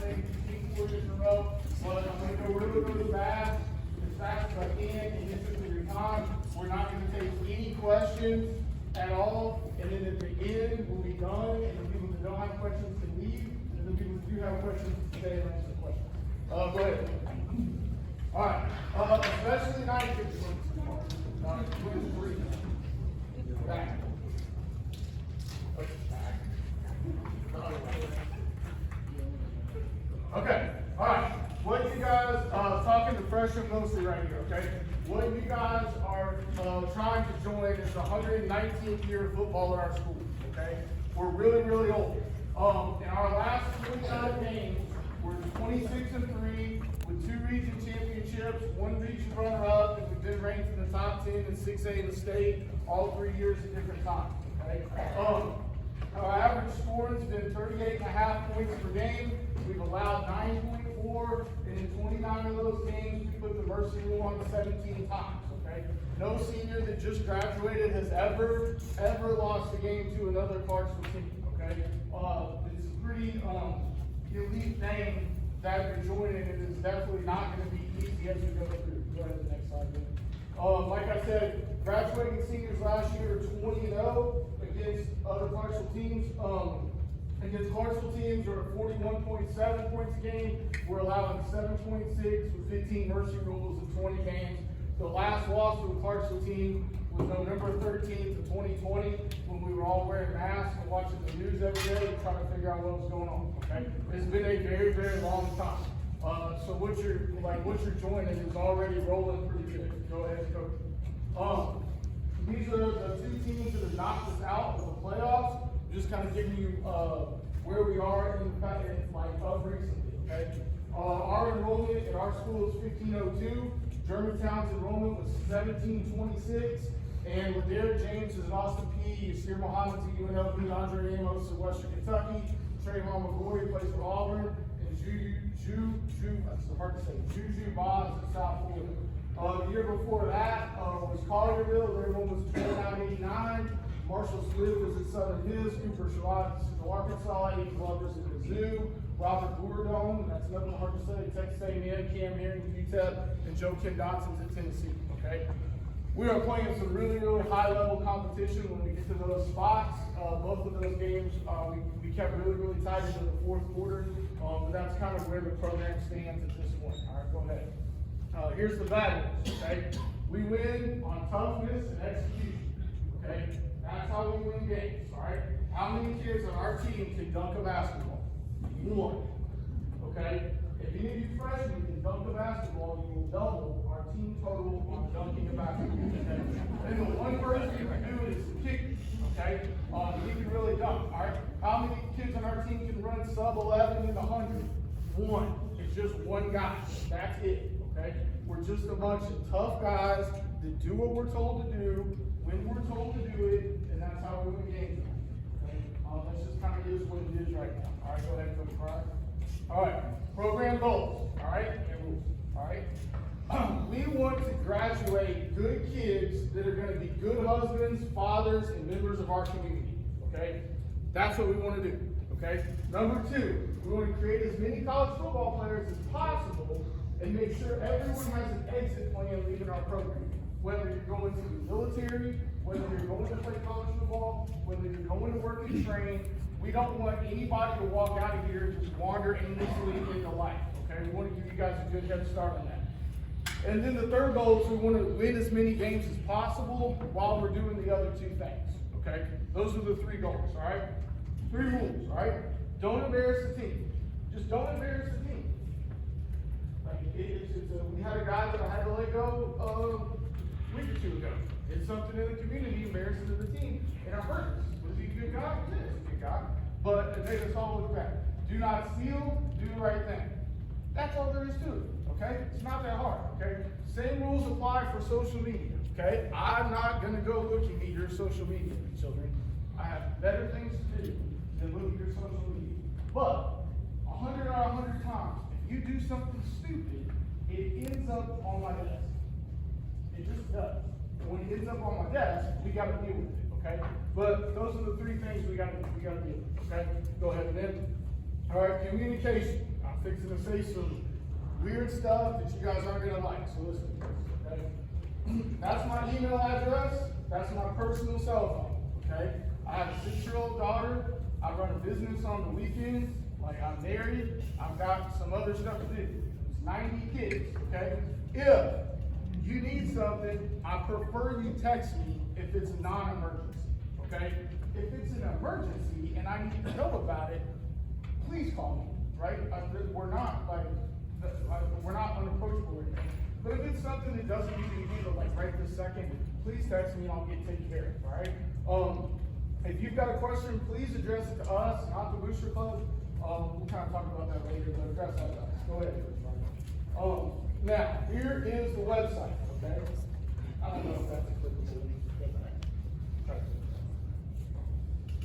same thing, 15 quarters in a row. But I'm going to go really fast as I can, and this is your time. We're not going to take any questions at all, and then at the end, we'll be done, and the people that don't have questions can leave, and the people that do have questions can stay and answer the questions. Go ahead. All right, especially 9 kids. Back. Okay, all right. What you guys, talking to freshmen mostly right here, okay? What you guys are trying to join is the 119th year of football at our school, okay? We're really old. In our last 29 games, we're 26-3 with 2 region championships, 1 region runner-up, and we've been ranked in the top 10 and 6A in the state all 3 years at different times, okay? Our average scoring has been 38.5 points per game. We've allowed 9.4, and in 29 of those games, we put the mercy rule on 17 times, okay? No senior that just graduated has ever lost a game to another Clarksville team, okay? It's a pretty elite thing that you're joining, and it's definitely not going to be easy as we go through. Go ahead to the next slide, please. Like I said, graduating seniors last year are 20-0 against other Clarksville teams. Against Clarksville teams are 41.7 points a game. We're allowing 7.6 with 15 mercy rules in 20 games. The last loss to a Clarksville team was November 13th of 2020 when we were all wearing masks and watching the news every day trying to figure out what was going on. Okay, it's been a very long time. So what you're joining is already rolling pretty good. Go ahead, coach. These are the 2 teams that have knocked us out of the playoffs. Just kind of giving you where we are in of recently. Okay, our enrollment at our school is 1502. Germantown's enrollment was 1726, and with Derek James is Austin P. Yasir Muhammad to UNLV, Andre Amos of Western Kentucky, Trayvon McGory plays for Auburn, and that's hard to say, Juju Bonds at South Florida. The year before that was Collierville. Their one was 2989. Marshall Smith was at Southern Hills. Cooper Shalott at Arkansas. Eddie Glover's at Mizzou. Robert Bourdon, that's nothing hard to say, Texas A&M. Cam Herring at UTEP, and Joe Ken Dotson's at Tennessee. Okay, we are playing some really high level competition when we get to those spots. Both of those games we kept really tight into the 4th quarter, but that's kind of where the program stands at this point. All right, go ahead. Here's the bad news, okay? We win on toughness and execution, okay? That's how we win games, all right? How many kids on our team can dunk a basketball? 1, okay? If any of you freshmen can dunk a basketball, you will double our team total on dunking a basketball, okay? And the one person who can do it is the kicker, okay? He can really dunk, all right? How many kids on our team can run sub-11 in the 100? 1. It's just 1 guy. That's it. Okay? We're just a bunch of tough guys that do what we're told to do when we're told to do it, and that's how we win games. Okay? That's just kind of is what it is right now. All right, go ahead, Coach Brian. All right, program goals. All right, and rules. All right. We want to graduate good kids that are going to be good husbands, fathers, and members of our community. Okay, that's what we want to do. Okay. Number 2, we want to create as many college football players as possible and make sure everyone has an exit plan leaving our program. Whether you're going to the military, whether you're going to play college football, whether you're going to work and train, we don't want anybody to walk out of here and just wander aimlessly into life. Okay, we want to give you guys a good head start on that. And then the 3rd goal is we want to win as many games as possible while we're doing the other 2 things. Okay, those are the 3 goals. All right, 3 rules. All right, don't embarrass the team. Just don't embarrass the team. We had a guy that I had to let go a week or 2 ago. Did something in the community embarrassing to the team, and it hurt us. Was he a good guy? He is a good guy. But it made us all look bad. Do not steal, do the right thing. That's all there is to it, okay? It's not that hard, okay? Same rules apply for social media, okay? I'm not gonna go looking at your social media, children. I have better things to do than look at your social media. But 100 out of 100 times, if you do something stupid, it ends up on my desk. It just does. And when it ends up on my desk, we gotta deal with it, okay? But those are the 3 things we gotta deal with, okay? Go ahead and then. All right, communication. I'm fixing to say some weird stuff that you guys aren't gonna like, so listen to this, okay? That's my email address, that's my personal cell phone, okay? I have a 6-year-old daughter, I run a business on the weekends, like I'm married, I've got some other stuff to do. It's 90 kids, okay? If you need something, I prefer you text me if it's a non-emergency, okay? If it's an emergency and I need to know about it, please call me, right? We're not unapproachable or anything. But if it's something that doesn't need to be handled like right this second, please text me and I'll get taken care of, all right? If you've got a question, please address it to us, not the Booster Club. We'll kind of talk about that later, but address that to us. Go ahead, Ryan. Now, here is the website, okay? I don't know if that's applicable.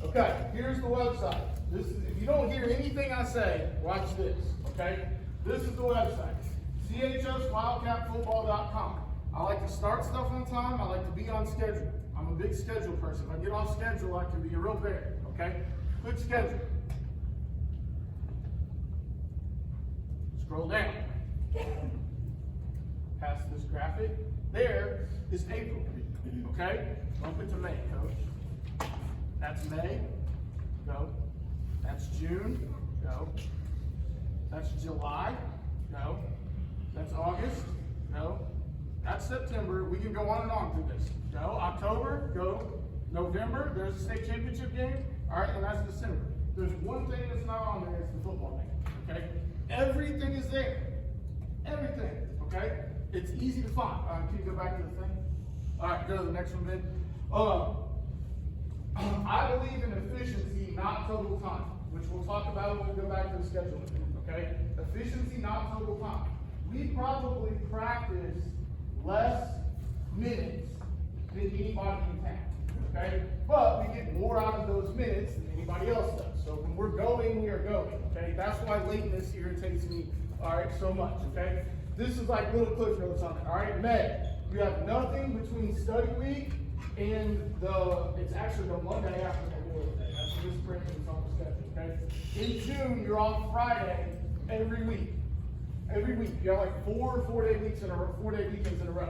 Okay, here's the website. This is, if you don't hear anything I say, watch this, okay? This is the website, chswildcatfootball.com. I like to start stuff on time. I like to be on schedule. I'm a big schedule person. If I get off schedule, I can be a real bear, okay? Click schedule. Scroll down. Past this graphic. There is April, okay? Bump it to May, coach. That's May, go. That's June, go. That's July, go. That's August, go. That's September. We can go on and on through this. Go. October, go. November, there's a state championship game. All right, and that's December. There's one thing that's not on there, it's the football game, okay? Everything is there. Everything, okay? It's easy to find. All right, can you go back to the thing? All right, go to the next one, Ben. I believe in efficiency, not total time, which we'll talk about when we go back to the schedule, okay? Efficiency, not total time. We probably practice less minutes than anybody in town, okay? But we get more out of those minutes than anybody else does. So when we're going, we are going, okay? That's why lateness irritates me, all right, so much, okay? This is like little cliff notes on it, all right? May, you have nothing between study week and it's actually the Monday after Memorial Day. That's this spring is on the schedule, okay? In June, you're off Friday every week. Every week, you have like 4 4-day weeks in a row, 4-day weekends in a row.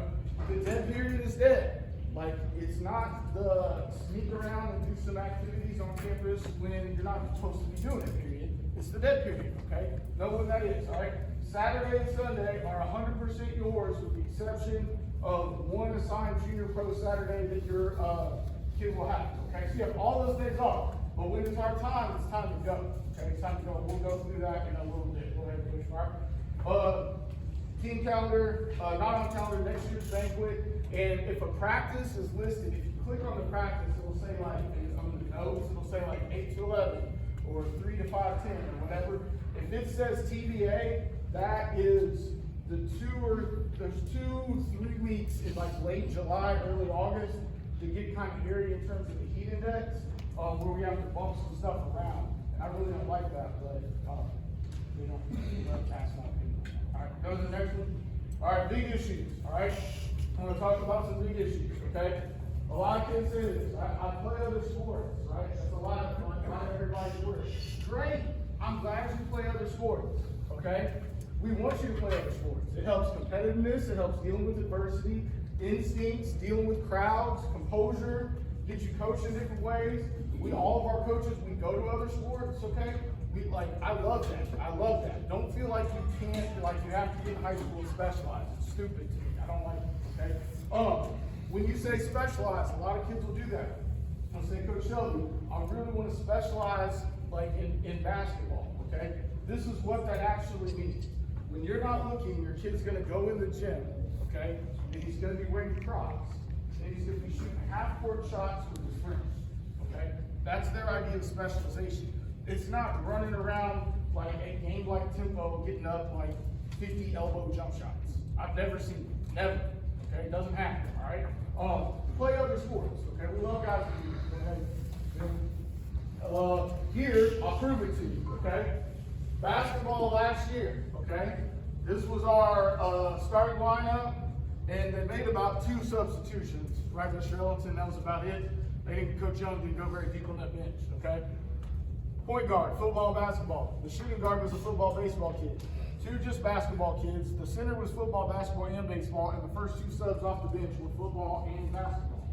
The dead period is dead. Like, it's not the sneak around and do some activities on campus when you're not supposed to be doing it period. It's the dead period, okay? Know what that is, all right? Saturday and Sunday are 100% yours with the exception of one assigned junior pro Saturday that your kid will have, okay? So you have all those days off, but when it's our time, it's time to go, okay? It's time to go. We'll go through that in a little bit. Go ahead, Coach Mark. Team calendar, not on calendar, next year's banquet, and if a practice is listed, if you click on the practice, it'll say like, on the notes, it'll say like 8 to 11, or 3 to 5:10, or whatever. If it says TBA, that is there's 2-3 weeks in like late July, early August to get kind of hairy in terms of the heat index, where we have to bump some stuff around. And I really don't like that, but we don't pass my opinion. All right, go to the next one. All right, big issues. All right, I'm going to talk about some big issues. Okay, a lot of kids say this. I play other sports. Right, that's a lot of everybody's words. Great. I'm glad you play other sports. Okay. We want you to play other sports. It helps competitiveness, it helps dealing with adversity, instincts, dealing with crowds, composure, get you coached in different ways. All of our coaches, we go to other sports, okay? I love that. I love that. Don't feel like you can't, like you have to get in high school and specialize. It's stupid to me. I don't like it, okay? When you say specialize, a lot of kids will do that. I'll say, Coach Shelby, I really want to specialize like in basketball, okay? This is what that actually means. When you're not looking, your kid's going to go in the gym, okay? And he's going to be wearing Crocs. And he's going to be shooting half-court shots with his friends, okay? That's their idea of specialization. It's not running around like a game-like tempo, getting up like 50 elbow jump shots. I've never seen it. Never. Okay? It doesn't happen, all right? Play other sports, okay? We love guys who do this. Here, I'll prove it to you, okay? Basketball last year, okay? This was our starting lineup, and they made about 2 substitutions. Right, Mr. Ellington, that was about it. Coach Young didn't go very deep on that bench, okay? Point guard, football, basketball. The shooting guard was a football, baseball kid. 2 just basketball kids. The center was football, basketball, and baseball, and the first 2 subs off the bench were football and basketball.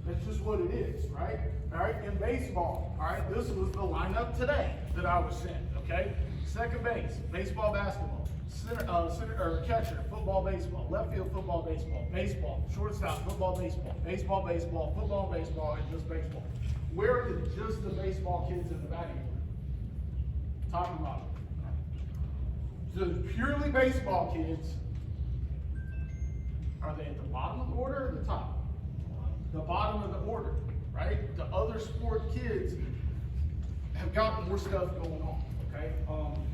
That's just what it is, right? All right, in baseball, all right, this was the lineup today that I was sent, okay? Second base, baseball, basketball. Center, or catcher, football, baseball. Left field, football, baseball. Baseball, shortstop, football, baseball. Baseball, baseball, football, baseball, and just baseball. Where are just the baseball kids in the batting order? Top and bottom. The purely baseball kids, are they at the bottom of the order or the top? The bottom of the order, right? The other sport kids have got more stuff going on, okay?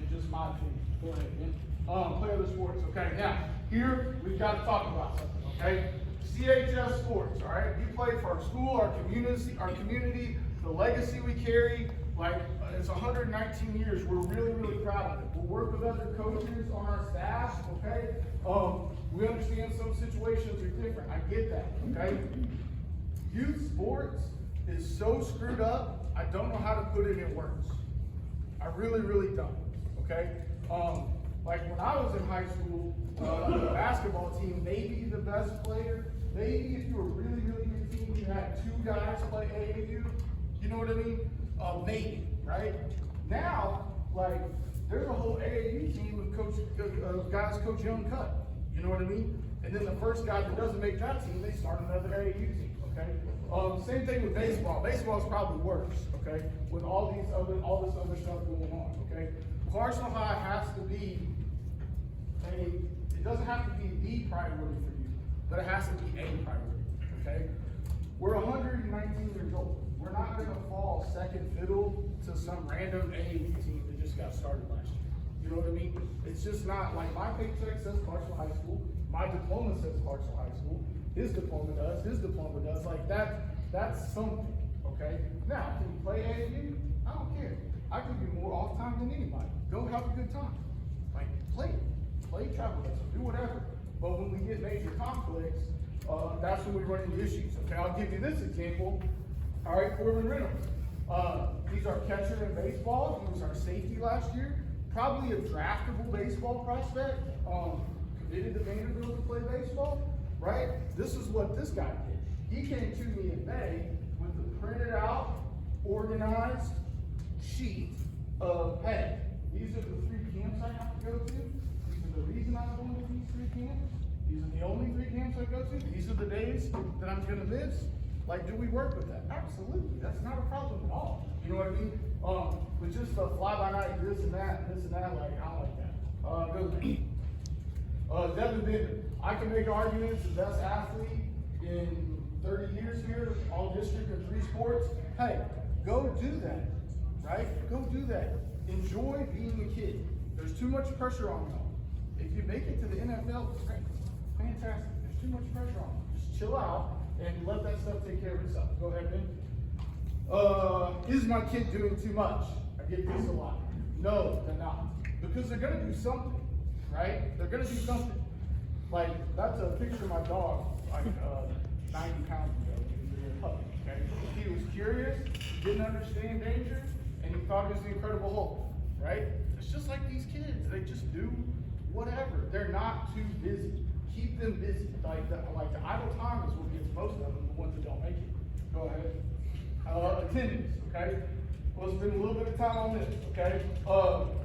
It's just my opinion. Go ahead, man. Play other sports, okay? Now, here we've got to talk about something, okay? CHS sports, all right? We play for our school, our community, the legacy we carry. Like, it's 119 years. We're really, really proud of it. We'll work with other coaches on our staff, okay? We understand some situations are different. I get that, okay? Youth sports is so screwed up, I don't know how to put it in words. I really, really don't, okay? Like when I was in high school, the basketball team, maybe the best player, maybe if you were a really, really good team, you had 2 guys play AAU, you know what I mean? Maybe, right? Now, like, there's a whole AAU team of guys Coach Young cut, you know what I mean? And then the first guy that doesn't make that team, they start another AAU team, okay? Same thing with baseball. Baseball is probably worse, okay? With all this other stuff going on, okay? Clarksville High has to be it doesn't have to be the priority for you, but it has to be a priority, okay? We're 119 years old. We're not gonna fall second fiddle to some random AAU team that just got started last year. You know what I mean? It's just not, like, my paycheck says Clarksville High School, my diploma says Clarksville High School, his diploma does, like that's something, okay? Now, can you play AAU? I don't care. I give you more off time than anybody. Go have a good time. Like, play, travel, do whatever. But when we get major conflicts, that's when we run into issues, okay? I'll give you this example. All right, Corbin Reynolds. He's our catcher in baseball. He was our safety last year. Probably a draftable baseball prospect. Committed to Vanderbilt to play baseball, right? This is what this guy did. He came to me in May with a printed out, organized sheet of, hey, these are the 3 camps I have to go to. These are the reason I'm going to these 3 camps. These are the only 3 camps I go to. These are the days that I'm going to miss. Like, do we work with that? Absolutely. That's not a problem at all. You know what I mean? But just the fly-by-night, this and that, like, I don't like that. Goes me. Devin Bender. I can make arguments, the best athlete in 30 years here, all district and 3 sports. Hey, go do that, right? Go do that. Enjoy being a kid. There's too much pressure on y'all. If you make it to the NFL, great. Fantastic. There's too much pressure on you. Just chill out and let that stuff take care of itself. Go ahead, Ben. Is my kid doing too much? I get this a lot. No, they're not. Because they're gonna do something, right? They're gonna do something. Like, that's a picture of my dog, like 90 pounds ago, when he was a puppy, okay? He was curious, didn't understand danger, and he thought he was the Incredible Hulk, right? It's just like these kids, they just do whatever. They're not too busy. Keep them busy. Like the idle time is what gets most of them, the ones that don't make it. Go ahead. Attendance, okay? We'll spend a little bit of time on this, okay?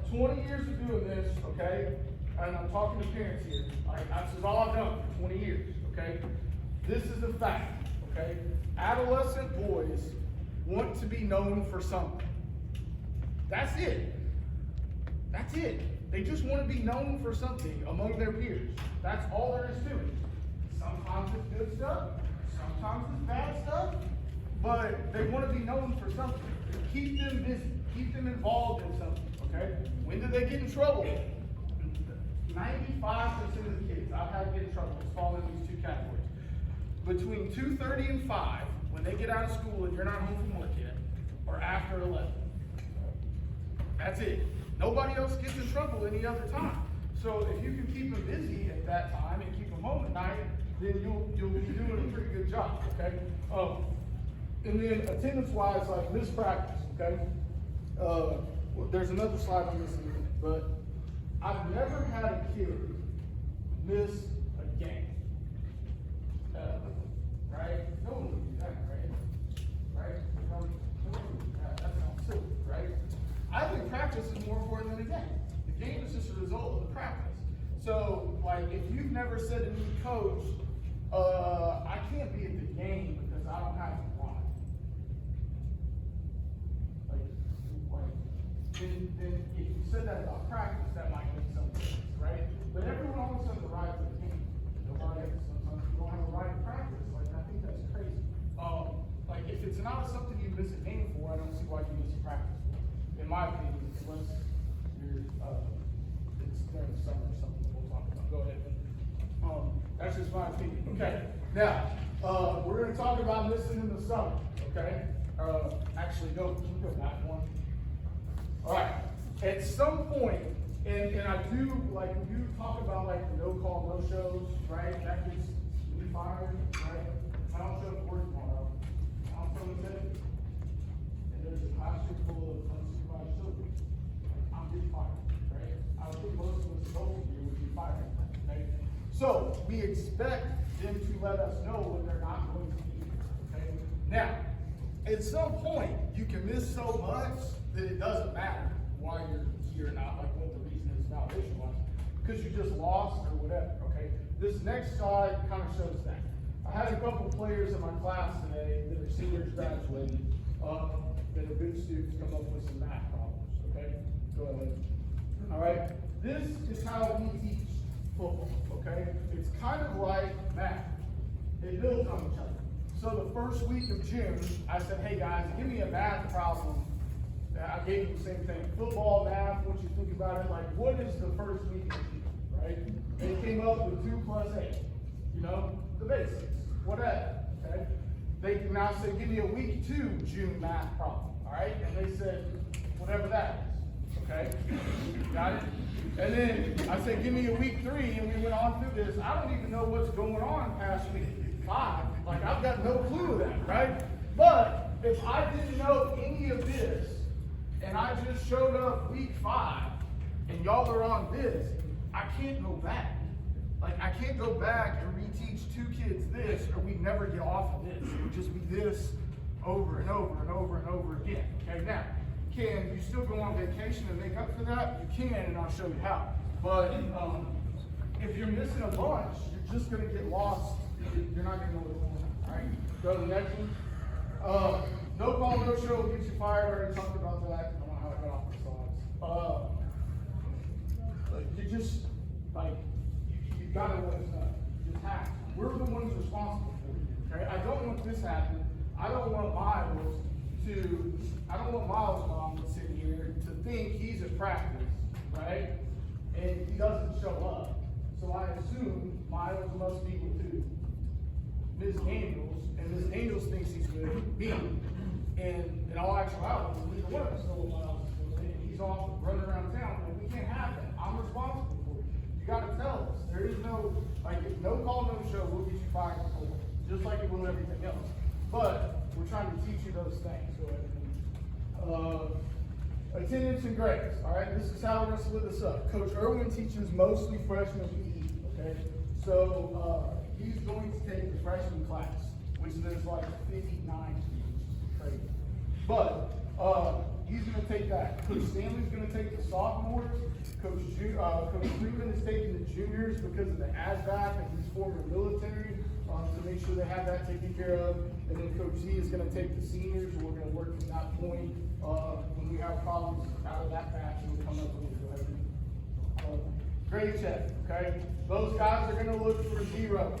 20 years of doing this, okay? And I'm talking to parents here. This is all I've done for 20 years, okay? This is a fact, okay? Adolescent boys want to be known for something. That's it. That's it. They just want to be known for something among their peers. That's all there is to it. Sometimes it's good stuff, sometimes it's bad stuff, but they want to be known for something. Keep them busy, keep them involved in something, okay? When do they get in trouble? 95% of the kids I've had get in trouble fall in these 2 categories. Between 2:30 and 5, when they get out of school and you're not home from work yet, or after 11. That's it. Nobody else gets in trouble any other time. So if you can keep them busy at that time and keep them home at night, then you'll be doing a pretty good job, okay? And then attendance-wise, like missed practice, okay? There's another slide on this in a minute, but I've never had a kid miss a game. Right? No one would do that, right? Right? No one would do that. That sounds silly, right? I think practice is more important than a game. The game is just a result of the practice. So, like, if you've never said to me, Coach, I can't be at the game because I don't have the line. Then if you said that about practice, that might make some sense, right? But everyone always has the right to the game. Nobody, sometimes you don't have a right to practice. Like, I think that's crazy. Like, if it's not something you miss a game for, I don't see why you miss a practice for. In my opinion, unless you're, it's during the summer or something we'll talk about. Go ahead. That's just my opinion. Okay. Now, we're going to talk about missing in the summer. Okay. Actually, can we go back one? All right. At some point, and I do, like, we do talk about, like, the no call, no shows, right? That gets me fired, right? I don't show up for work tomorrow. I don't show up today. And there's a classroom full of unsupervised children. I'm getting fired, right? I would think most of us over here would be fired, right? So we expect them to let us know when they're not going to be here, okay? Now, at some point, you can miss so much that it doesn't matter why you're here or not, like what the reason is validation-wise, because you just lost or whatever, okay? This next slide kind of shows that. I had a couple players in my class today that are seniors graduating, that are good students, come up with some math problems, okay? Go ahead. All right, this is how we teach football, okay? It's kind of like math. It builds on each other. So the first week of June, I said, hey guys, give me a math problem. I gave you the same thing. Football, math, once you think about it, like what is the first week of June, right? They came up with 2 plus 8. You know, the basics, whatever, okay? They can now say, give me a week 2 June math problem, all right? And they said, whatever that is, okay? Got it? And then I said, give me a week 3, and we went on through this. I don't even know what's going on past week 5. Like, I've got no clue of that, right? But if I didn't know any of this, and I just showed up week 5, and y'all are on this, I can't go back. Like, I can't go back and reteach 2 kids this, or we never get off of this. It would just be this over and over and over and over again. Okay, now, can you still go on vacation and make up for that? You can, and I'll show you how. But if you're missing a bunch, you're just going to get lost. You're not going to know what's going on. All right, go to the next one. No call, no show gets you fired. I already talked about that. I don't know how I got off the slides. You just, like, you gotta let us know. You just have to. We're the ones responsible for it. Okay? I don't want this happening. I don't want Miles' mom to sit here to think he's at practice, right? And he doesn't show up. So I assume Miles must be with who? Ms. Daniels, and Ms. Daniels thinks he's with me. And in all actuality, neither one of us know what Miles is doing, and he's off running around town, and we can't have that. I'm responsible for it. You gotta tell us. There is no, like, if no call, no show, we'll get you fired for it, just like it will everything else. But we're trying to teach you those things. Go ahead. Attendance and grades. All right, this is how we're gonna split this up. Coach Irwin teaches mostly freshman PE. Okay, so he's going to take the freshman class, which there's like 59 students. Crazy. But he's going to take that. Coach Stanley's going to take the sophomores. Coach Freeman is taking the juniors because of the ASVAC and he's former military to make sure they have that taken care of. And then Coach Z is going to take the seniors, and we're going to work from that point. When we have problems out of that batch, we'll come up with it. Grade check, okay? Those guys are going to look for zeros,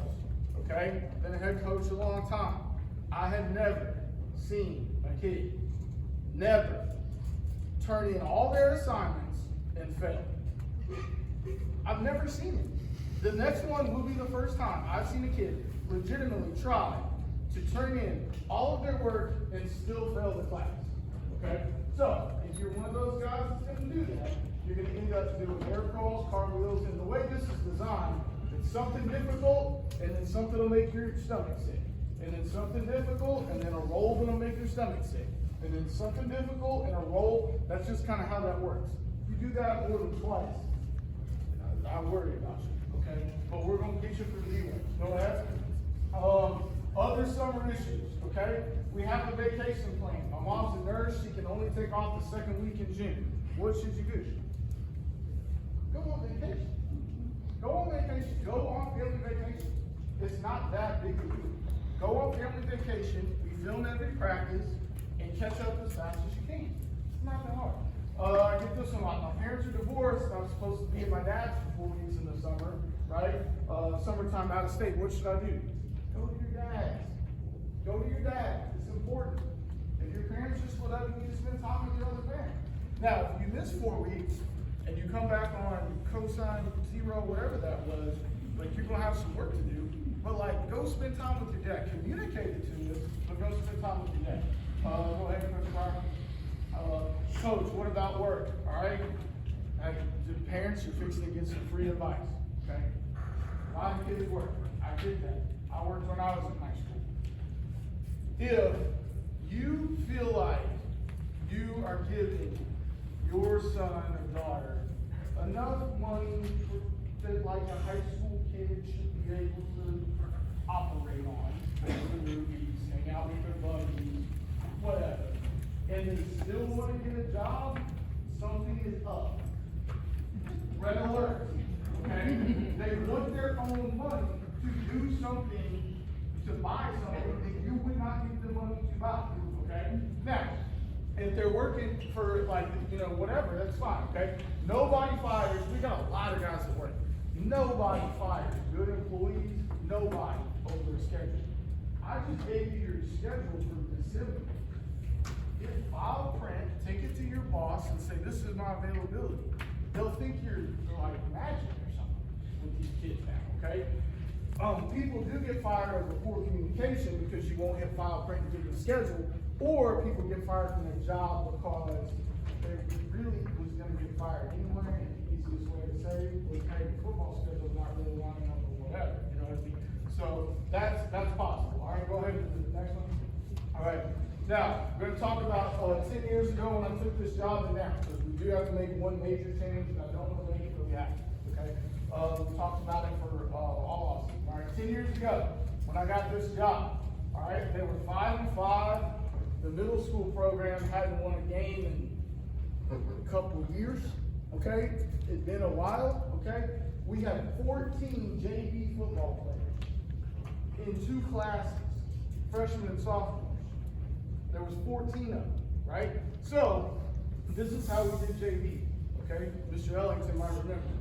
okay? Been a head coach a long time. I have never seen a kid turn in all their assignments and fail. I've never seen it. The next one will be the first time I've seen a kid legitimately try to turn in all of their work and still fail the class, okay? So, if you're one of those guys that's going to do that, you're going to end up doing air crawls, cartwheels, and the way this is designed, it's something difficult, and then something will make your stomach sick. And then something difficult, and then a roll will make your stomach sick. and then something difficult and a roll. That's just kind of how that works. If you do that more than twice, I worry about you, okay? But we're gonna get you through the D1. Go ahead. Other summer issues, okay? We have a vacation plan. My mom's a nurse. She can only take off the second week in June. What should you do? Go on vacation. Go on vacation. Go on family vacation. It's not that big a deal. Go on family vacation. We film every practice and catch up as fast as you can. It's not that hard. I get this one a lot. My parents are divorced. I'm supposed to be at my dad's for 4 weeks in the summer, right? Summertime out of state. What should I do? Go to your dad's. Go to your dad. It's important. If your parents just split up, you need to spend time with your other parent. Now, if you miss 4 weeks and you come back on cosine 0, whatever that was, like you're gonna have some work to do. But like, go spend time with your dad. Communicate it to you, but go spend time with your dad. Go ahead, Coach Brown. Coach, what about work? All right. The parents, you're fixing to get some free advice. Okay. A lot of kids work. I did that. I worked when I was in high school. If you feel like you are giving your son or daughter enough money that like a high school kid should be able to operate on, go to the movies, hang out with their buddies, whatever, and they still want to get a job, something is up. Red alert. Okay? They want their own money to do something, to buy something that you would not give them money to buy. Okay? Now, if they're working for like, whatever, that's fine, okay? Nobody fires, we got a lot of guys that work. Nobody fires good employees, nobody over their schedule. I just gave you your schedule for December. Get file print, take it to your boss and say, this is my availability. They'll think you're like magic or something with these kids now, okay? People do get fired over poor communication because you won't hit file print and give the schedule, or people get fired from their job because they really was going to get fired anyway, and the easiest way to say was, hey, the football schedule's not really lining up or whatever, you know what I mean? So that's possible. All right, go ahead and do the next one. All right, now, we're going to talk about 10 years ago when I took this job and now, because we do have to make one major change, and I don't want to make it, but we have to, okay? We talked about it for all of us. All right, 10 years ago, when I got this job, all right, they were 5-5. The middle school program hadn't won a game in a couple of years, okay? It's been a while, okay? We had 14 JV football players in 2 classes, freshmen and sophomores. There was 14 of them, right? So, this is how we did JV, okay? Mr. Ellington might remember this.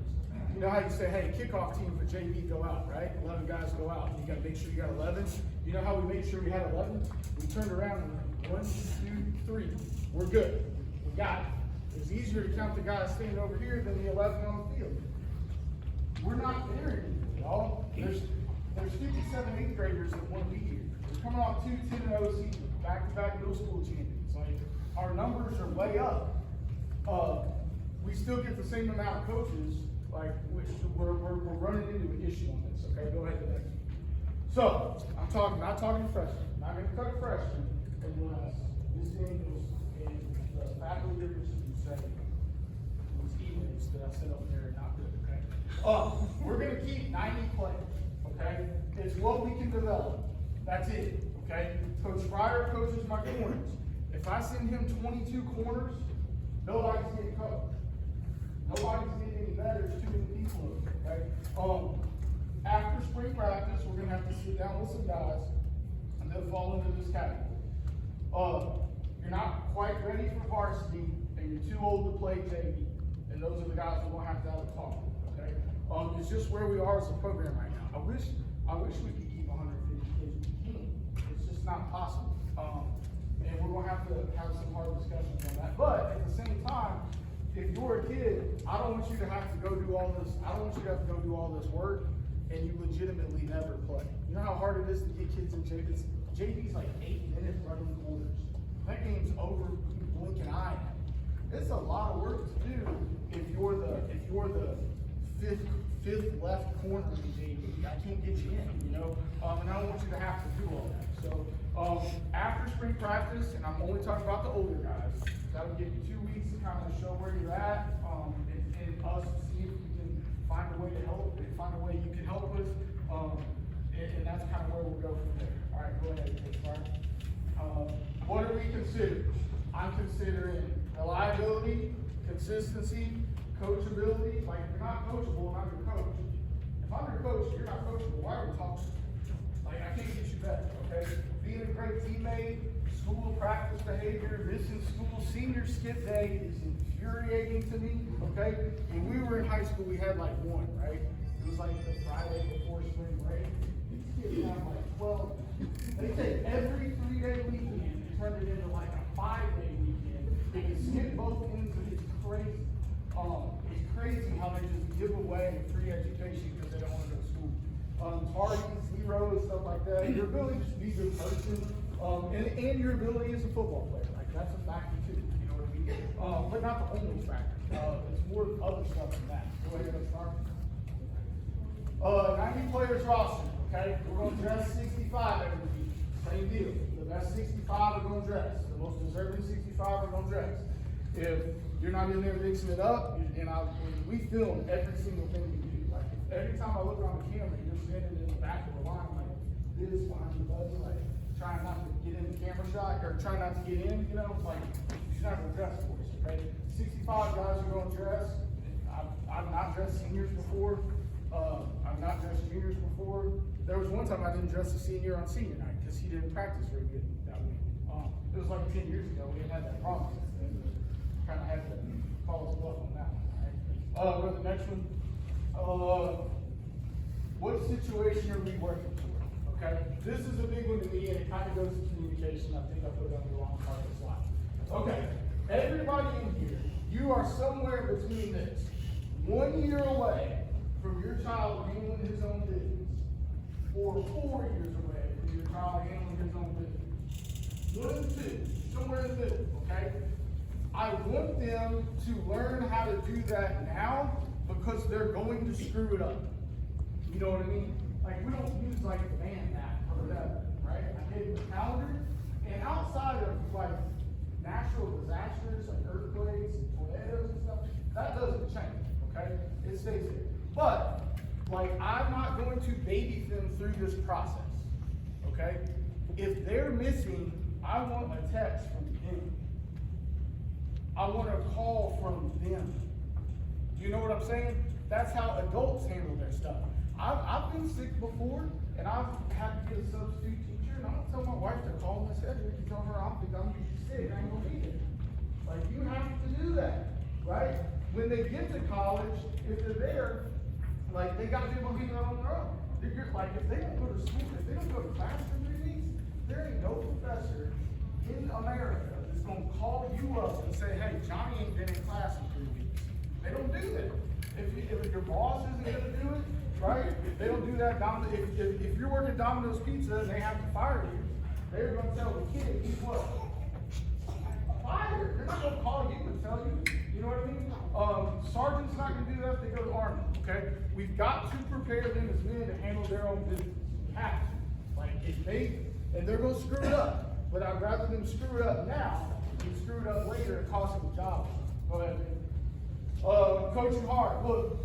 You know how you say, hey, kickoff team for JV go out, right? 11 guys go out. You got to make sure you got 11. You know how we made sure we had 11? We turned around and went 1, 2, 3. We're good. We got it. It's easier to count the guys standing over here than the 11 on the field. We're not there anymore, y'all. There's 57 8th graders that want to be here. We're coming off 2 10-0 seasons, back-to-back middle school champions. Like, our numbers are way up. We still get the same amount of coaches. Like, we're running into an issue on this, okay? Go ahead to the next one. So, not talking to freshmen. Not going to cut freshmen unless Ms. Daniels and the faculty leaders who say these emails that I sent up there are not good, okay? We're going to keep 90 players, okay? It's what we can develop. That's it, okay? Coach Fryer coaches my corners. If I send him 22 corners, nobody's getting covered. Nobody's getting any better. There's too many people in it, okay? After spring practice, we're going to have to sit down with some guys and they'll fall into this category. You're not quite ready for varsity and you're too old to play JV. And those are the guys we're going to have a talk with, okay? It's just where we are as a program right now. I wish we could keep 150 kids. We can't. It's just not possible. And we're going to have some hard discussions on that. But at the same time, if you're a kid, I don't want you to have to go do all this. I don't want you to have to go do all this work, and you legitimately never play. You know how hard it is to get kids in JV? JV's like 8-minute running quarters. That game's over. You blink an eye. It's a lot of work to do if you're the fifth left corner of the game. I can't get you in, you know, and I don't want you to have to do all that. So after spring practice, and I'm only talking about the older guys, that'll give you 2 weeks to kind of show where you're at, and us see if we can find a way to help, and find a way you can help us, and that's kind of where we'll go from there. All right, go ahead, Coach Clark. What are we considering? I'm considering reliability, consistency, coachability. Like, if you're not coachable and I'm your coach, if I'm your coach, you're not coachable, why are we talking? Like, I can't get you better, okay? Being a great teammate, school practice behavior, missing school, senior skip day is infuriating to me, okay? When we were in high school, we had like one, right? It was like the Friday before spring break. These kids have like 12. They take every 3-day weekend and turn it into like a 5-day weekend. They can skip both ends, and it's crazy. It's crazy how they just give away free education because they don't want to go to school. Targets, zeros, stuff like that. Your ability to be a good person, and your ability as a football player. Like, that's a factor too. You know what I mean? But not the only factor. It's more other stuff than that. Go ahead and start. 90 players roster. Okay, we're going to dress 65 every week. Same deal. The best 65 are going to dress. The most deserving 65 are going to dress. If you're not in there mixing it up, and we film every single thing we do. Like, every time I look on the camera, you're standing in the back of the line like this behind the buzzer, like trying not to get in the camera shot or trying not to get in. You know, like, you're not going to dress for us. Okay, 65 guys are going to dress. I've not dressed seniors before. I've not dressed juniors before. There was one time I didn't dress a senior on senior night because he didn't practice very good that week. It was like 10 years ago. We had that problem. Kind of had to call us bluff on that one. Right? Go to the next one. What situation are we working for? Okay, this is a big one to me, and it kind of goes to communication. I think I put it on the wrong part of the slide. Okay, everybody in here, you are somewhere between this. 1 year away from your child handling his own business, or 4 years away from your child handling his own business. 1 and 2, somewhere in the middle, okay? I want them to learn how to do that now because they're going to screw it up. You know what I mean? Like, we don't use like a band app or whatever, right? I gave them a calendar, and outside of like natural disasters like earthquakes and tornadoes and stuff, that doesn't change, okay? It stays there. But, like, I'm not going to baby them through this process, okay? If they're missing, I want a text from them. I want a call from them. Do you know what I'm saying? That's how adults handle their stuff. I've been sick before, and I've had to get a substitute teacher, and I don't tell my wife to call Miss Edwards and tell her I'm usually sick, I ain't gonna be there. Like, you have to do that, right? When they get to college, if they're there, like, they got to be able to do that on their own. Like, if they don't go to school, if they don't go to class for 3 weeks, there ain't no professor in America that's going to call you up and say, hey, Johnny ain't been in class in 3 weeks. They don't do that. If your boss isn't going to do it, right? They don't do that. If you're working Domino's Pizza and they have to fire you, they're going to tell the kid, he's what? Fired. They're not going to call you and tell you. You know what I mean? Sergeant's not going to do that if they go to Army, okay? We've got to prepare them as men to handle their own business. We have to. Like, and they're going to screw it up. But I'd rather them screw it up now than screw it up later and cost them a job. Go ahead, man. Coaching hard. Look,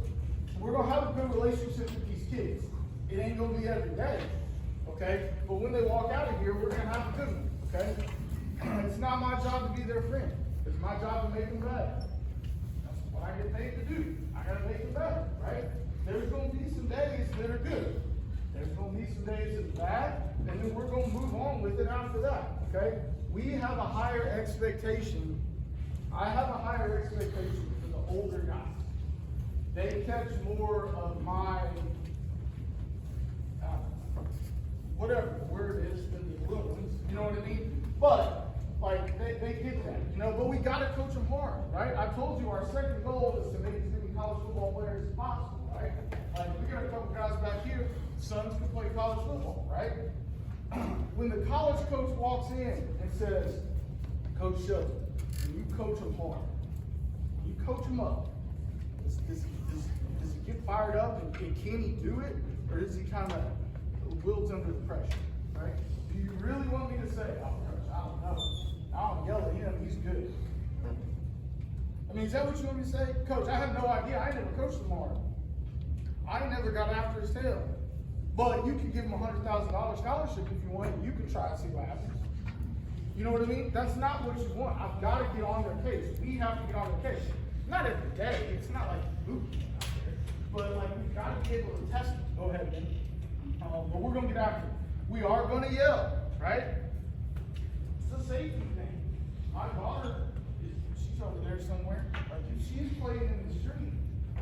we're going to have a good relationship with these kids. It ain't going to be every day, okay? But when they walk out of here, we're going to have a good one, okay? It's not my job to be their friend. It's my job to make them better. That's what I get paid to do. I got to make them better, right? There's going to be some days that are good. There's going to be some days that are bad, and then we're going to move on with it after that, okay? We have a higher expectation. I have a higher expectation for the older guys. They catch more of my, whatever the word is, than the little ones, you know what I mean? But, like, they get that, you know, but we got to coach them hard, right? I told you our second goal is to make as many college football players as possible, right? Like, we got a couple guys back here, sons can play college football, right? When the college coach walks in and says, Coach Shelton, when you coach them hard, you coach them up, does it get fired up and can he do it, or is he kind of wilts under the pressure, right? Do you really want me to say, oh, coach, I don't know. I don't yell at him, he's good. I mean, is that what you want me to say? Coach, I have no idea. I never coached tomorrow. I never got after his tail. But you can give him a $100,000 scholarship if you want, and you can try and see what happens. You know what I mean? That's not what you want. I've got to get on their case. We have to get on their case. Not every day. It's not like boot out there. But like we've got to be able to test it. Go ahead, man. But we're going to get after it. We are going to yell, right? It's a safety thing. My daughter, she's over there somewhere. Like if she's playing in the street,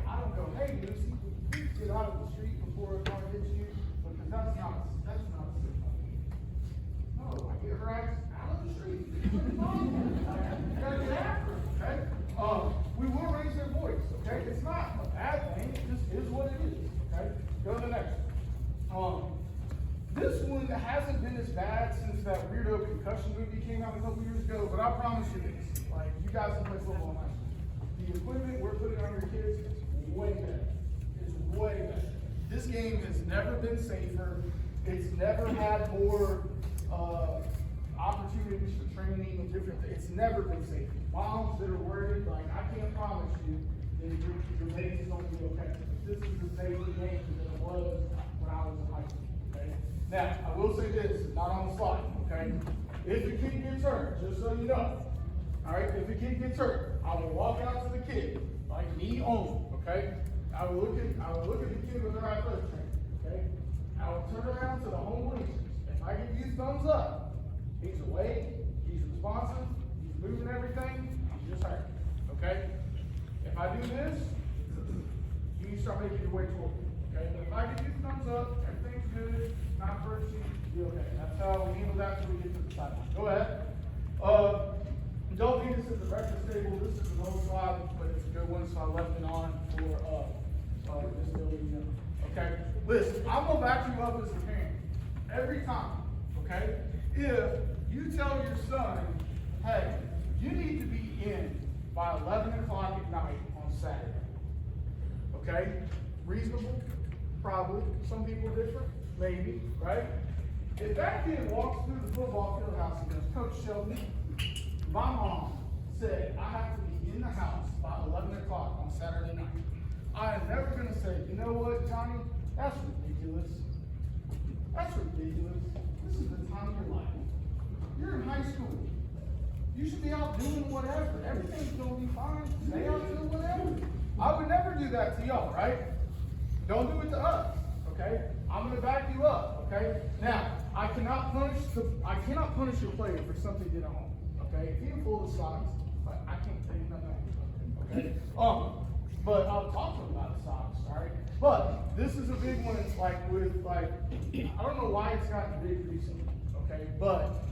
I don't go, hey, Lucy, please get out of the street before a car hits you. Because that's not a safe thing. No, I get her out of the street. You gotta get after it, okay? We will raise their voice, okay? It's not a bad thing, it just is what it is, okay? Go to the next one. This one hasn't been as bad since that weirdo concussion movie came out a couple years ago, but I promise you this, like, you guys can play football now. The equipment we're putting on your kids is way better. It's way better. This game has never been safer. It's never had more opportunities for training and different things. It's never been safer. Moms that are worried, like, I can't promise you that your baby's going to be okay. This is the safer game than it was when I was in high school, okay? Now, I will say this, it's not on the slide, okay? If the kid gets hurt, just so you know, all right, if the kid gets hurt, I will walk out to the kid, like knee only, okay? I will look at the kid with their athletic trainer, okay? I will turn around to the home bleachers. If I give you thumbs up, he's awake, he's responsive, he's moving everything, he's just hurt, okay? If I do this, you start making your way toward me, okay? But if I give you thumbs up, everything's good, not hurt you, you're okay. That's how we handle that till we get to the sideline. Go ahead. Don't need this at the breakfast table. This is an old slide, but it's a good one, so I left it on for this building. Okay? Listen, I'm going to back you up as a parent every time, okay? If you tell your son, hey, you need to be in by 11 o'clock at night on Saturday, okay? Reasonable? Probably. Some people are different? Maybe, right? If that kid walks through the football field house and goes, Coach Sheldon, my mom said I have to be in the house by 11 o'clock on Saturday night. I am never going to say, you know what, Johnny? That's ridiculous. That's ridiculous. This is the time of your life. You're in high school. You should be out doing whatever. Everything's going to be fine. Stay out doing whatever. I would never do that to y'all, right? Don't do it to us, okay? I'm going to back you up, okay? Now, I cannot punish your player for something he did at home. Okay, if you pull the socks, but I can't tell you nothing. Okay, but I'll talk to him about the socks. All right, but this is a big one. It's like I don't know why it's gotten big recently. Okay, but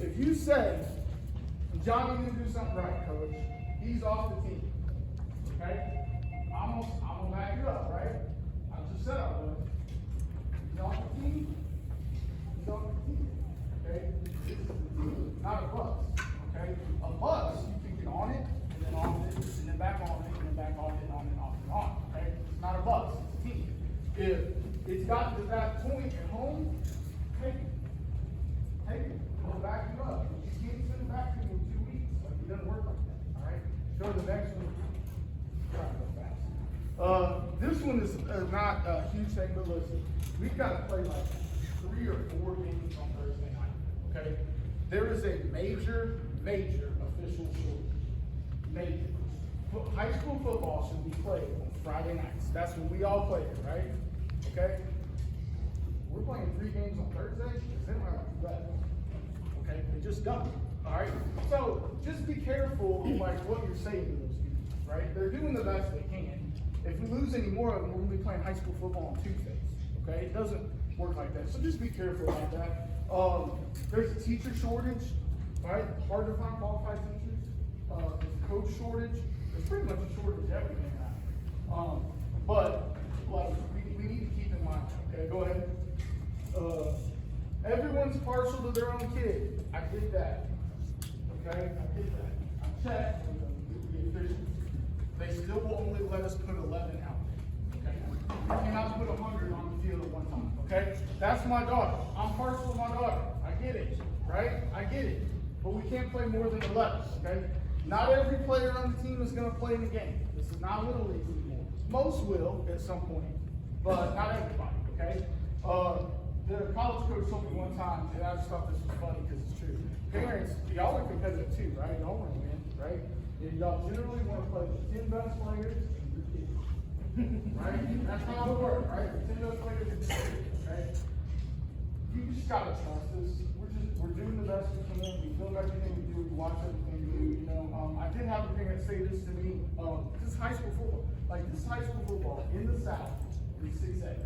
if you say Johnny didn't do something right, Coach, he's off the team. Okay, I'm gonna back you up, right? I just said I would. He's off the team. He's off the team. Okay, this is the team, not a bus. Okay, a bus, you can get on it, and then on it, and then back on it, and then back on it, and on and off and on. Okay, it's not a bus, it's a team. If it's gotten to that point at home, take it. Take it. We'll back you up. You can't send it back to you in 2 weeks. Like, it doesn't work like that. All right, go to the next one. Try to go fast. This one is not a huge thing, but listen, we've got to play like 3 or 4 games on Thursday night. Okay, there is a major official shortage. Major. High school football should be played on Friday nights. That's when we all play it, right? Okay? We're playing 3 games on Thursday. They don't have to do that. Okay? They just don't. All right? So just be careful like what you're saying to those people, right? They're doing the best they can. If we lose any more of them, we're going to be playing high school football on Tuesdays. Okay? It doesn't work like that. So just be careful about that. There's a teacher shortage, right? Hard to find qualified teachers. There's a coach shortage. There's pretty much a shortage everything now. But like we need to keep in mind. Okay, go ahead. Everyone's partial to their own kid. I did that. Okay, I did that. I checked with the officials. They still will only let us put 11 out there. Okay, okay? That's my daughter. I'm partial to my daughter. I get it, right? I get it. But we can't play more than 11, okay? Not every player on the team is going to play in the game. This is not Little League anymore. Most will at some point, but not everybody, okay? The college coach told me one time, and I just thought this was funny because it's true. Parents, y'all are competitive too, right? Y'all want to win, right? And y'all generally want to play with 10 best players and your kids. Right? That's how it works, right? 10 best players and your kids, right? You just gotta trust us. We're doing the best we can. We film everything we do. We watch everything we do. You know, I did have a parent say this to me. This is high school football. Like, this is high school football in the South in 6A. Like,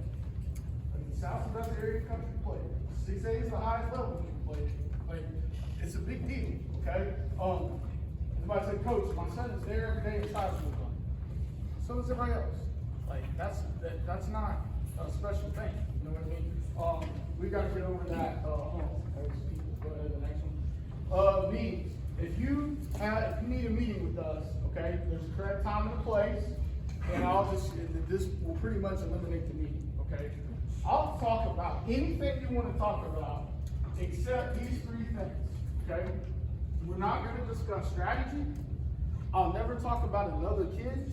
the South's the best area of the country to play. 6A is the highest level you can play. Like, it's a big deal, okay? Somebody said, Coach, my son is there every day in high school. So is everybody else. Like, that's not a special thing. You know what I mean? We got to get over that. There's people. Go ahead to the next one. Meetings. If you need a meeting with us, okay, there's a correct time and a place, and this will pretty much eliminate the meeting, okay? I'll talk about anything you want to talk about except these 3 things, okay? We're not going to discuss strategy. I'll never talk about another kid,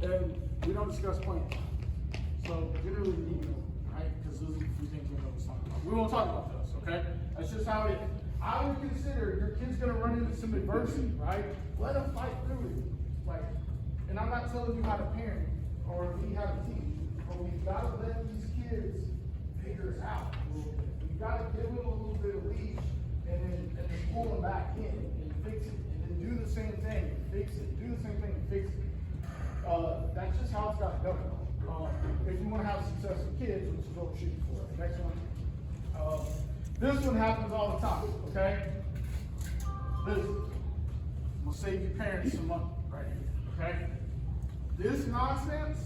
and we don't discuss plans. So generally, right? Because those are the 3 things we know to talk about. We won't talk about those, okay? That's just how it is. I would consider your kid's going to run into some adversity, right? Let them fight through it. Like, and I'm not telling you how to parent or me how to teach, but we've got to let these kids figure it out a little bit. We've got to give them a little bit of leash and then pull them back in and fix it, and then do the same thing and fix it, do the same thing and fix it. That's just how it's got to go. If you want to have success with kids, which is what we're shooting for. Next one. This one happens all the time, okay? This will save your parents some money right here, okay? This nonsense,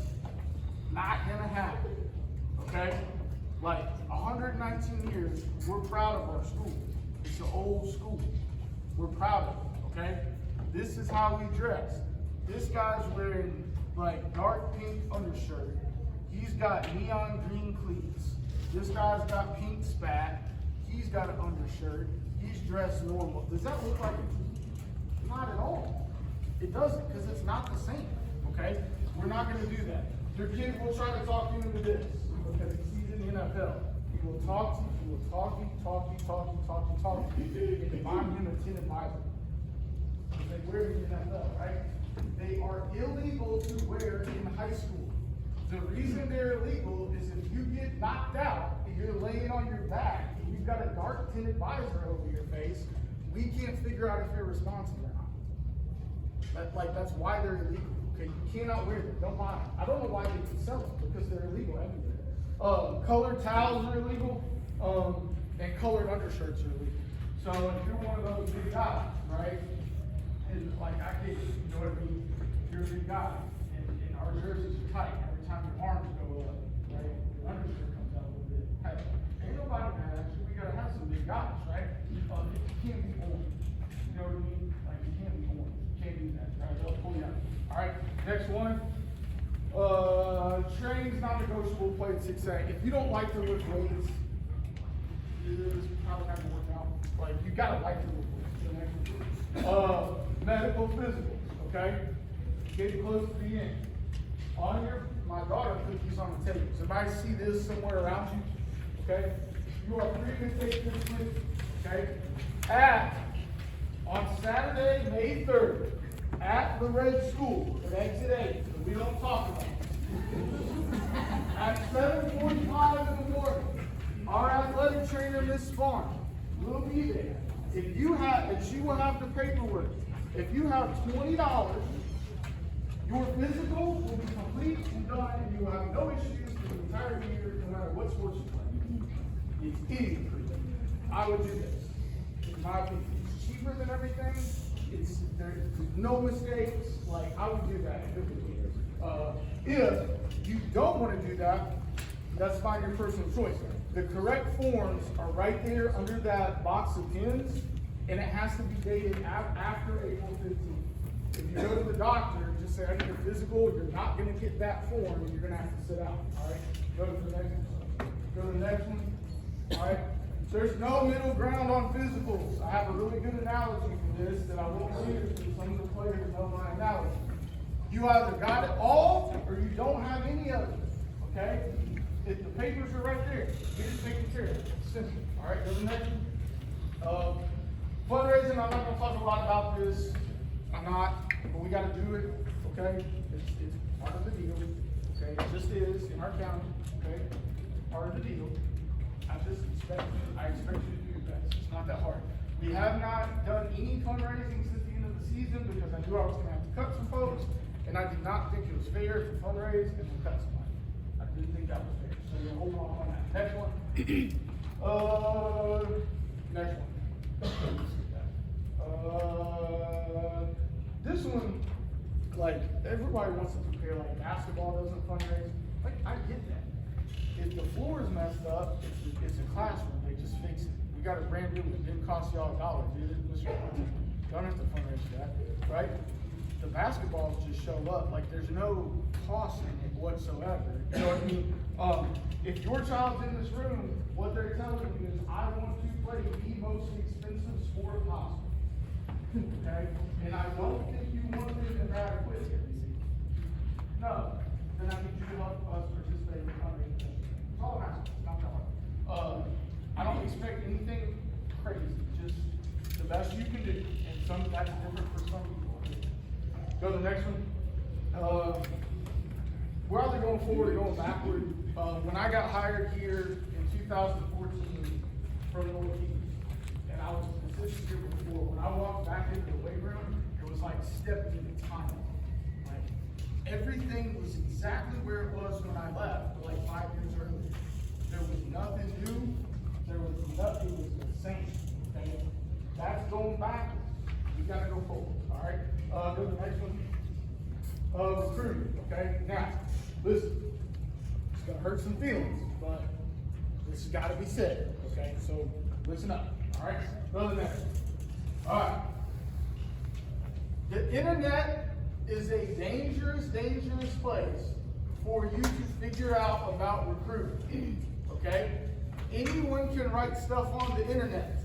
not gonna happen, okay? Like 119 years, we're proud of our school. It's an old school. We're proud of it, okay? This is how we dress. This guy's wearing like dark pink undershirt. He's got neon green cleats. This guy's got pink spat. He's got an undershirt. He's dressed normal. Does that look like it? Not at all. It doesn't, because it's not the same, okay? We're not going to do that. Your kid will try to talk you into this, because he's in the NFL. He will talk to you, he will talk to you, and find him a 10 advisor. They wear in the NFL, right? They are illegal to wear in high school. The reason they're illegal is if you get knocked out and you're laying on your back and you've got a dark tinted visor over your face, we can't figure out if you're responsible or not. That's why they're illegal. Okay, you cannot wear them. Don't buy them. I don't know why they can sell them, because they're illegal everywhere. Colored towels are illegal, and colored undershirts are illegal. So if you're one of those big guys, right? And like I get, you know what I mean? You're a big guy, and our jerseys are tight. Every time your arms go up, right? Your undershirt comes out a little bit. Hey, ain't nobody mad at you. We gotta have some big guys, right? You can't be orange. You know what I mean? Like, you can't be orange. You can't do that, right? They'll pull you out. All right, next one. Training's non-negotiable. Play at 6A. If you don't like to lift weights, it's probably not gonna work out. Like, you gotta like to lift weights. Medical physicals, okay? Getting close to the end. My daughter put these on the table. Does everybody see this somewhere around you? Okay? You are free to take this with you, okay? On Saturday, May 3rd, at the Red School, at exit 8, that we don't talk about. At 7:45 in the morning, our athletic trainer, Miss Farn, will be there. If you have, and she will have the paperwork. If you have $20, your physical will be complete and done, and you will have no issues for the entire year, no matter what sports you play. It's easy for you. I would do this. In my opinion, it's cheaper than everything. There's no mistakes. Like, I would do that if you don't want to do that, that's fine, your personal choice. The correct forms are right there under that box of pins, and it has to be dated after April 15th. If you go to the doctor and just say, I need a physical, you're not going to get that form, and you're going to have to sit out. All right? Go to the next one. Go to the next one. All right. There's no middle ground on physicals. I have a really good analogy for this that I won't use because some of the players know my analogy. You either got it all or you don't have any of it. Okay? If the papers are right there, you just take care of it. Simple. All right. Go to the next one. Fundraising. I'm not going to talk a lot about this. I'm not, but we got to do it. Okay? It's part of the deal. Okay? It just is in our county. Okay? Part of the deal. I expect you to do your best. It's not that hard. We have not done any fundraising since the end of the season because I knew I was going to have to cut some folks, and I did not think it was fair to fundraise and to cut somebody. I didn't think that was fair. So you're holding on that. Next one. Next one. This one, like, everybody wants to compare, like, basketball doesn't fundraise. Like, I get that. If the floor is messed up, it's a classroom, they just fix it. We got a brand new one, it didn't cost y'all $1, did it? Don't have to fundraise for that, right? The basketballs just show up, like there's no cost in it whatsoever. You know what I mean? If your child's in this room, what they're telling you is, I want to play the most expensive sport possible. Okay? And I don't think you want them to have a quiz every season. No. Then I need you to help us participate in the fundraising. It's all I'm asking. It's not that hard. I don't expect anything crazy. Just the best you can do. And that's different for some people. Go to the next one. We're either going forward or going backward. When I got hired here in 2014 from the Northeast, and I was an assistant here before, when I walked back into the weight room, it was like stepping into time. Like everything was exactly where it was when I left, like 5 years earlier. There was nothing new. There was nothing. It was the same. Okay? That's going backwards. We got to go forward. All right. Go to the next one. Recruiting. Okay. Now, listen. It's gonna hurt some feelings, but this has got to be said. Okay. So listen up. All right. Go to the next one. All right. The internet is a dangerous, dangerous place for you to figure out about recruiting. Okay? Anyone can write stuff on the internet.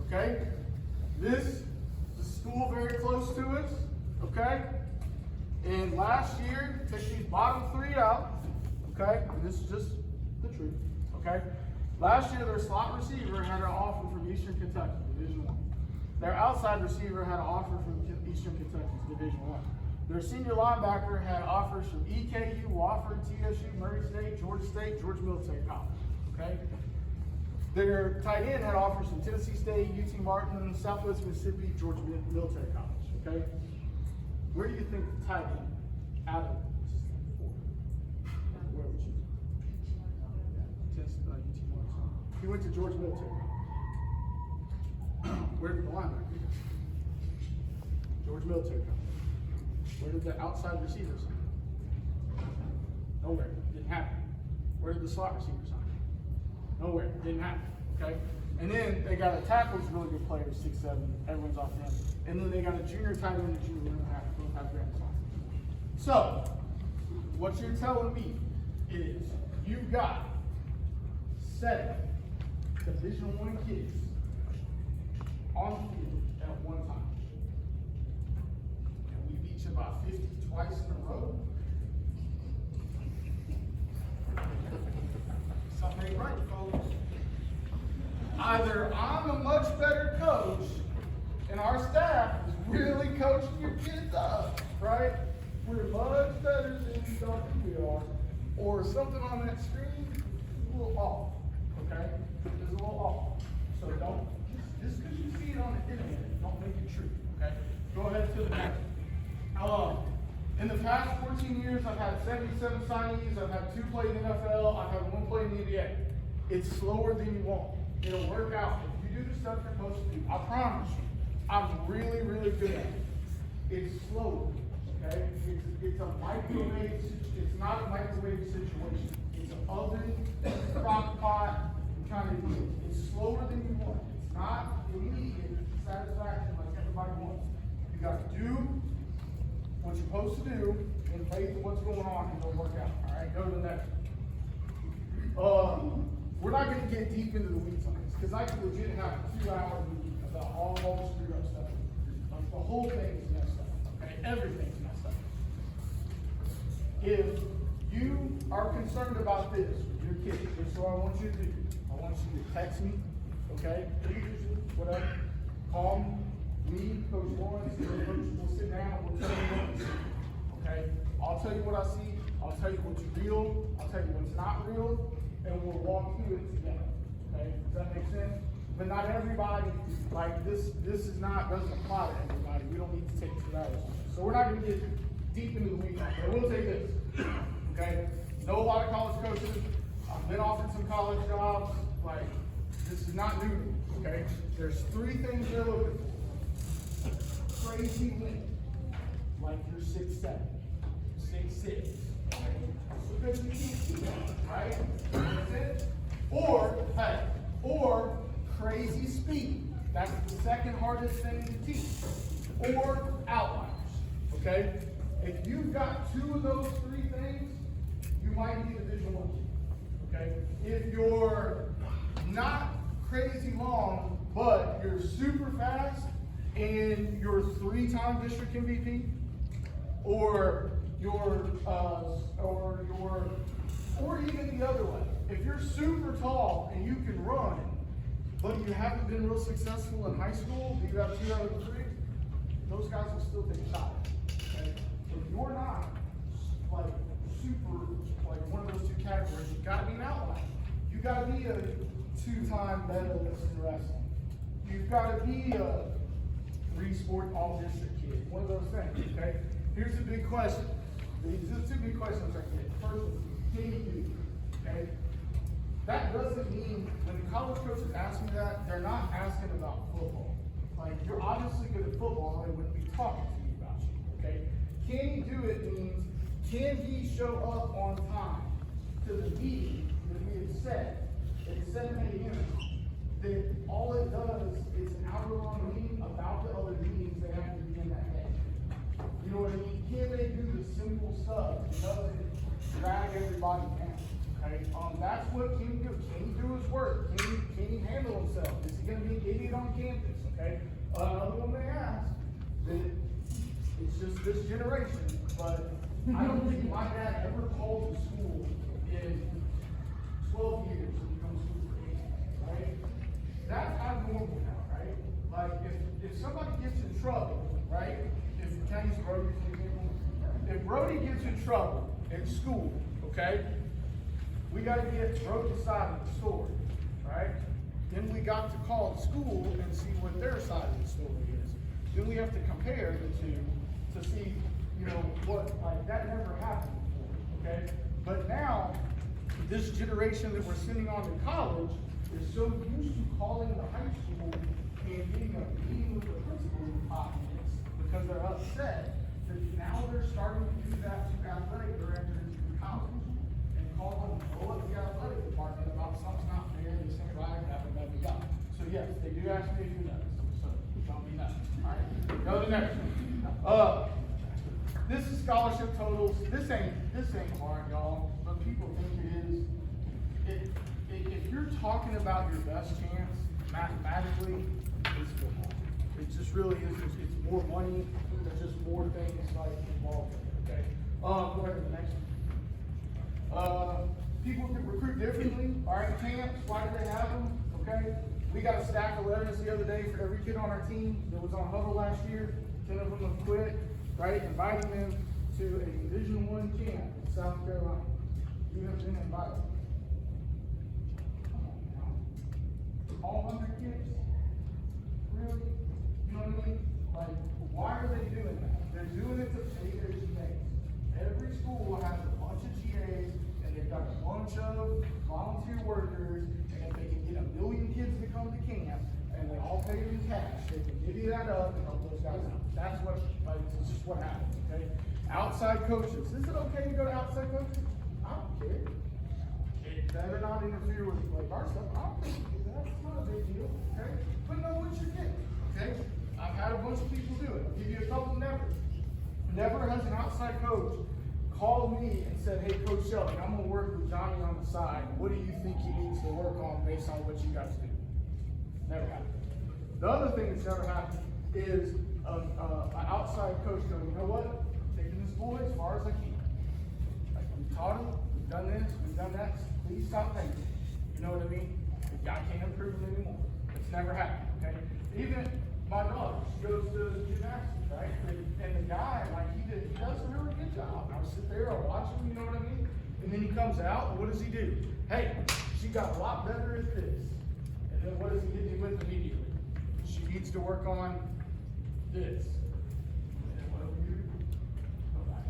Okay? This is a school very close to us. Okay? And last year, took these bottom 3 out. Okay? And this is just the truth. Okay? Last year, their slot receiver had an offer from Eastern Kentucky, Division I. Their outside receiver had an offer from Eastern Kentucky's Division I. Their senior linebacker had offers from EKU, Wofford, TSU, Murray State, Georgia Military College. Okay? Their tight end had offers from Tennessee State, UT Martin, Southwest Mississippi, Georgia Military College. Okay? Where do you think the tight end out of this is for? Where would you? UT Martin. He went to Georgia Military. Where did the linebacker go? Georgia Military College. Where did the outside receiver sign? Nowhere. Didn't happen. Where did the slot receiver sign? Nowhere. Didn't happen. Okay? And then they got a tackle who's a really good player, 6'7". Everyone's off him. And then they got a junior tight end and a junior both have grand slot. So, what you're telling me is you've got 7 Division I kids on the field at one time. About 50 twice in a row. Something ain't right, folks. Either I'm a much better coach and our staff is really coaching your kids up, right? We're much better than you thought we are, or something on that screen is a little off, okay? It's a little off. So don't, just because you see it on the internet, don't make it true, okay? Go ahead to the next. In the past 14 years, I've had 77 signees. I've had 2 play in the NFL. I've had 1 play in the NBA. It's slower than you want. It'll work out. If you do the stuff you're supposed to do, I promise you, I'm really, really good at it. It's slower, okay? It's a microwave. It's not a microwave situation. It's an oven, crock pot, kind of deal. It's slower than you want. It's not immediate satisfaction like everybody wants. You got to do what you're supposed to do in faith of what's going on, and it'll work out. All right, go to the next one. we're not going to get deep into the weeds on this because I could legit have a 2-hour meeting about all the screwed up stuff. Like the whole thing is messed up. Okay, everything's messed up. If you are concerned about this with your kids, here's what I want you to do. I want you to text me, okay? Whatever. Call me, Coach Lawrence, and we'll sit down and we'll tell you what we see. Okay? I'll tell you what I see. I'll tell you what's real. I'll tell you what's not real, and we'll walk through it together. Okay? Does that make sense? But not everybody, like this is not, doesn't apply to everybody. We don't need to take 2 hours on it. So we're not going to get deep into the weeds, but we'll take this. Okay? Know a lot of college coaches. I've been offered some college jobs. Like, this is not new to me. Okay? There's 3 things they're looking for. Crazy win. Like you're 6'7", 6'6". Because you can't see that, right? That's it. Or crazy speed. That's the second hardest thing to teach. Or outliers. Okay? If you've got 2 of those 3 things, you might be a Division I. Okay? If you're not crazy long, but you're super fast and you're 3-time district MVP, or even the other way. If you're super tall and you can run, but you haven't been real successful in high school, you have 2 out of the 3, those guys will still take a shot. Okay? If you're not like super, like one of those 2 categories, you've got to be an outlier. You've got to be a 2-time medalist in wrestling. You've got to be a 3-sport all-district kid. One of those things, okay? Here's the big question. These are 2 big questions I get. First, can you do? Okay? That doesn't mean, when the college coaches ask me that, they're not asking about football. Like, you're obviously good at football, they wouldn't be talking to you about you, okay? Can he do it means, can he show up on time to the meeting that we had set at 7 a.m.? That all it does is an hour-long meeting about the other meetings they have to be in that day. You know what I mean? Can they do the simple stuff that doesn't drag everybody down? Okay? That's what can he do. Can he do his work? Can he handle himself? Is he going to be an idiot on campus? Okay? Another one they ask, that it's just this generation, but I don't think my dad ever called the school in 12 years when he comes to school for 8 years, right? That's abnormal now, right? Like, if somebody gets in trouble, right? Can I use Brody for example? If Brody gets in trouble in school, okay? We got to get Brody's side of the story, right? Then we got to call the school and see what their side of the story is. Then we have to compare the 2 to see, you know, what, like, that never happened before, okay? But now, this generation that we're sending on to college is so used to calling the high school and getting a meeting with the principal in 5 minutes because they're upset that now they're starting to do that to athletic directors in college and call them, blow up the athletic department about something's not fair, this ain't right, blah, blah, blah, blah. So yes, they do ask me if you're nuts. So don't be nuts. All right, go to the next one. This is scholarship totals. This ain't hard, y'all, but people think it is. If you're talking about your best chance, mathematically, it's football. It just really is. It's more money. There's just more things like involved in it. Okay. Go ahead to the next one. People can recruit differently. All right, camps. Why do they have them? Okay. We got a stack of letters the other day for every kid on our team that was on huddle last year. 10 of them have quit. Right, inviting them to a Division I camp in South Carolina. You have been invited. Come on now. All 100 kids? Really? You know what I mean? Like, why are they doing that? They're doing it to pay their GAs. Every school has a bunch of GAs, and they've got a bunch of volunteer workers, and if they can get 1 million kids to come to camp, and they all pay them cash, they can divvy that up and help those guys out. That's what, like, it's just what happens, okay? Outside coaches. Is it okay to go to outside coaches? I don't care. It better not interfere with, like, our stuff. I don't think that's not a big deal, okay? But know what you're getting, okay? I've had a bunch of people do it. I'll give you a couple nevers. Never has an outside coach called me and said, hey, Coach Shelby, I'm going to work with Johnny on the side. What do you think he needs to work on based on what you guys do? Never happened. The other thing that's never happened is an outside coach going, you know what? I'm taking this boy as far as I can. Like, we've taught him, we've done this, we've done that. Please stop thinking. You know what I mean? The guy can't improve him anymore. It's never happened, okay? Even my daughter, she goes to gymnastics, right? And the guy, like, he does a really good job. I sit there, I watch him, you know what I mean? And then he comes out, and what does he do? Hey, she got a lot better at this. And then what does he hit me with immediately? She needs to work on this. And then what do we do? Go back.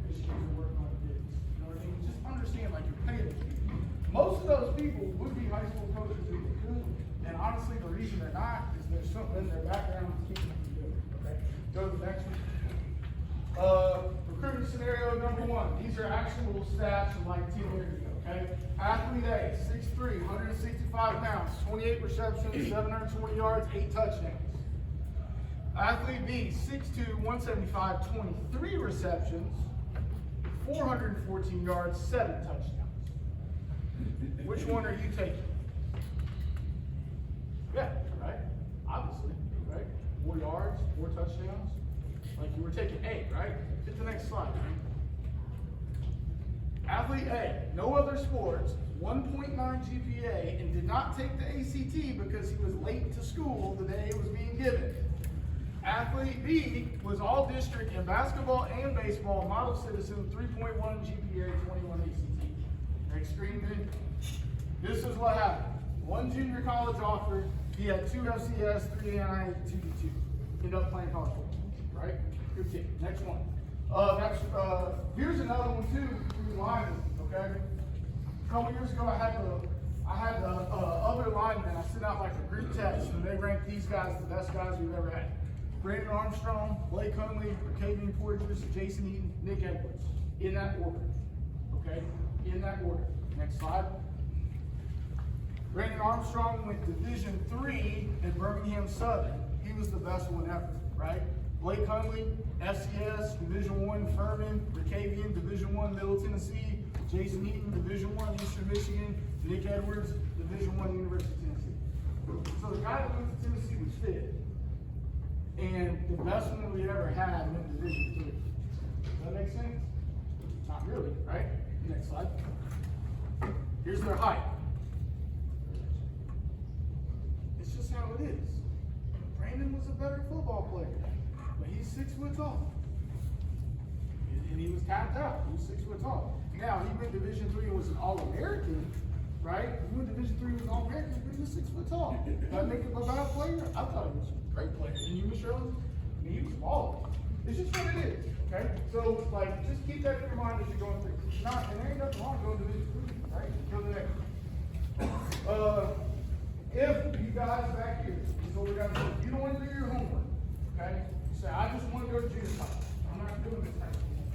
She needs to work on this. You know what I mean? Just understand, like, you're paying people. Most of those people would be high school coaches if they could. And honestly, the reason they're not is there's something in their background that's keeping them from doing it. Okay? Go to the next one. Recruitment scenario number 1. These are actionable stats from like 10 years ago. Okay? Athlete A, 6'3", 165 pounds, 28 receptions, 720 yards, 8 touchdowns. Athlete B, 6'2", 175, 23 receptions, 414 yards, 7 touchdowns. Which one are you taking? Yeah, right? Obviously, right? 4 yards, 4 touchdowns. Like you were taking A, right? Hit the next slide. Athlete A, no other sports, 1.9 GPA, and did not take the ACT because he was late to school the day it was being given. Athlete B was all district in basketball and baseball, model citizen, 3.1 GPA, 21 ACT. Next screen, then. This is what happened. 1 junior college offer, he had 2 FCS, 3 NI, 2 D2. Ended up playing college football, right? Good kid. Next one. Here's another one too, through linemen, okay? A couple years ago, I had the other linemen, I sent out like a group text, and they ranked these guys the best guys we've ever had. Brandon Armstrong, Blake Hunley, Kavian Porteous, Jason Eaton, Nick Edwards. In that order, okay? In that order. Next slide. Brandon Armstrong went Division III at Birmingham Southern. He was the best one ever, right? Blake Hunley, FCS, Division I, Furman, Rickavian, Division I, Middle Tennessee, Jason Eaton, Division I, Eastern Michigan, Nick Edwards, Division I, University of Tennessee. So the guy that went to Tennessee was fit. And the best one we ever had went Division III. Does that make sense? Not really, right? Next slide. Here's their height. It's just how it is. Brandon was a better football player, but he's 6 foot tall. And he was tapped out. He was 6 foot tall. Now, he went Division III and was an All-American, right? He went Division III and was All-American, but he was 6 foot tall. Did that make him a bad player? I thought he was a great player. And you, Miss Shirley? I mean, he was smaller. It's just what it is, okay? So, like, just keep that in your mind as you're going through. It's not, and there ain't nothing wrong going to Division III, right? Go to the next one. If you guys back here, this is what we got to do. You don't want to do your homework, okay? You say, I just want to go to junior college. I'm not doing this type of thing.